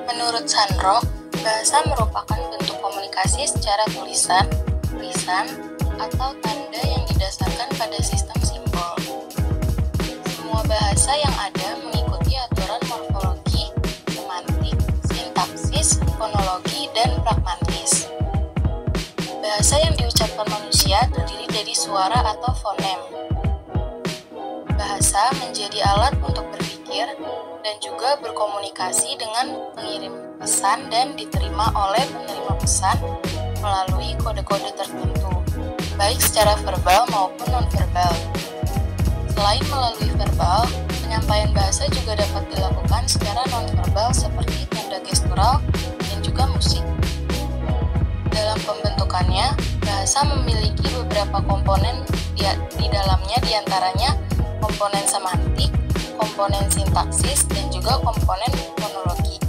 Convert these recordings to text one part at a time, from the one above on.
Menurut Sandrock, bahasa merupakan bentuk komunikasi secara tulisan, lisan, atau tanda yang didasarkan pada sistem simbol. Semua bahasa yang ada mengikuti aturan morfologi, semantik, sintaksis, fonologi, dan pragmatis. Bahasa yang diucapkan manusia terdiri dari suara atau fonem. Bahasa menjadi alat untuk berpikir dan juga berkomunikasi dengan pengirim pesan dan diterima oleh penerima pesan melalui kode-kode tertentu, baik secara verbal maupun non-verbal. Selain melalui verbal, penyampaian bahasa juga dapat dilakukan secara non-verbal seperti tanda gestural dan juga musik. Dalam pembentukannya, bahasa memiliki beberapa komponen di dalamnya, diantaranya komponen semantik, komponen sintaksis, dan juga komponen fonologi.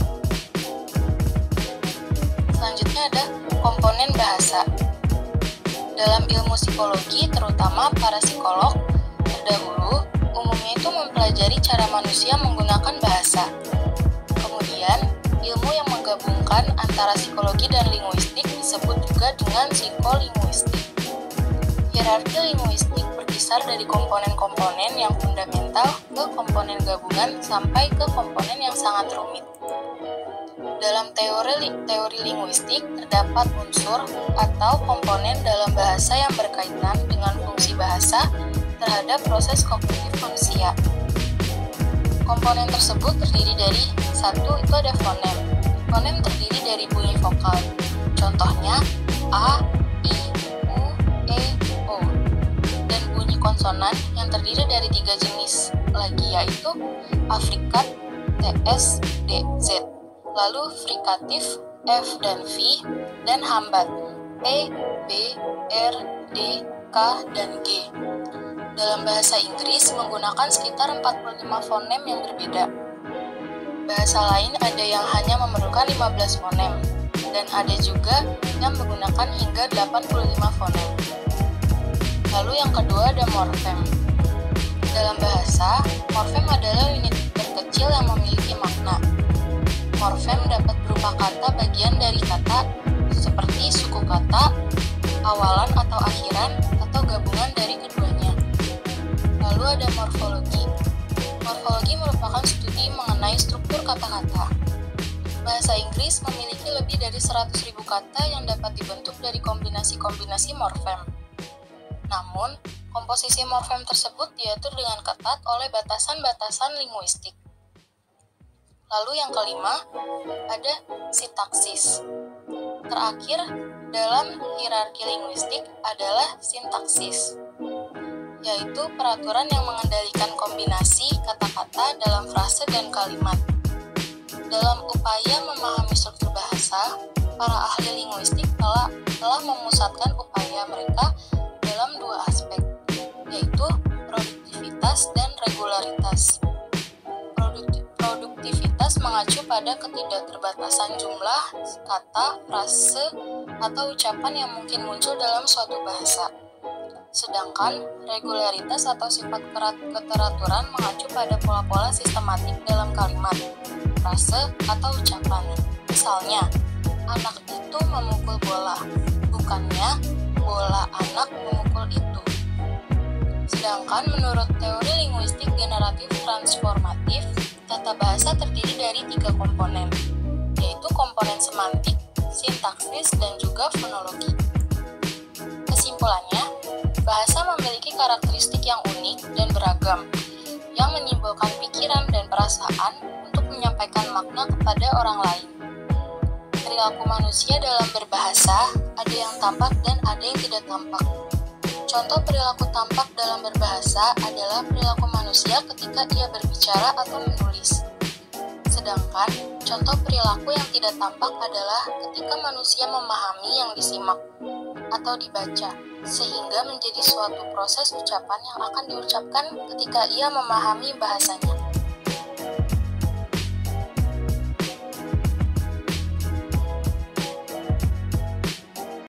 Selanjutnya ada komponen bahasa. Dalam ilmu psikologi, terutama para psikolog terdahulu, umumnya itu mempelajari cara manusia menggunakan bahasa. Kemudian, ilmu yang menggabungkan antara psikologi dan linguistik disebut juga dengan psikolinguistik. Hierarki linguistik berkisar dari komponen-komponen yang fundamental ke komponen gabungan sampai ke komponen yang sangat rumit. Dalam teori linguistik, terdapat unsur atau komponen dalam bahasa yang berkaitan dengan fungsi bahasa terhadap proses kognitif manusia. Komponen tersebut terdiri dari satu, itu ada fonem. Fonem terdiri dari bunyi vokal. Contohnya A, I, U, E, O. Dan bunyi konsonan yang terdiri dari 3 jenis lagi, yaitu afrikat, TS, D, Z. Lalu frikatif, F dan V, dan hambat, P, B, R, D, K, dan G. Dalam bahasa Inggris menggunakan sekitar 45 fonem yang berbeda. Bahasa lain ada yang hanya memerlukan 15 fonem, dan ada juga yang menggunakan hingga 85 fonem. Lalu yang kedua ada morfem. Dalam bahasa, morfem adalah unit terkecil yang memiliki makna. Morfem dapat berupa kata bagian dari kata, seperti suku kata, awalan atau akhiran, atau gabungan dari keduanya. Lalu ada morfologi. Morfologi merupakan studi mengenai struktur kata-kata. Bahasa Inggris memiliki lebih dari 100.000 kata yang dapat dibentuk dari kombinasi-kombinasi morfem. Namun, komposisi morfem tersebut diatur dengan ketat oleh batasan-batasan linguistik. Lalu yang kelima, ada sintaksis. Terakhir, dalam hierarki linguistik adalah sintaksis, yaitu peraturan yang mengendalikan kombinasi kata-kata dalam frase dan kalimat. Dalam upaya memahami struktur bahasa, para ahli linguistik telah memusatkan upaya mereka dalam 2 aspek, yaitu produktivitas dan regularitas. Produktivitas mengacu pada ketidakterbatasan jumlah kata, frase, atau ucapan yang mungkin muncul dalam suatu bahasa. Sedangkan regularitas atau sifat keteraturan mengacu pada pola-pola sistematik dalam kalimat, frase, atau ucapan. Misalnya, anak itu memukul bola, bukannya bola anak memukul itu. Sedangkan menurut teori linguistik generatif transformatif, tata bahasa terdiri dari 3 komponen, yaitu komponen semantik, sintaksis, dan juga fonologi. Kesimpulannya, bahasa memiliki karakteristik yang unik dan beragam, yang menyimbolkan pikiran dan perasaan untuk menyampaikan makna kepada orang lain. Perilaku manusia dalam berbahasa ada yang tampak dan ada yang tidak tampak. Contoh perilaku tampak dalam berbahasa adalah perilaku manusia ketika ia berbicara atau menulis. Sedangkan contoh perilaku yang tidak tampak adalah ketika manusia memahami yang disimak atau dibaca, sehingga menjadi suatu proses ucapan yang akan diucapkan ketika ia memahami bahasanya.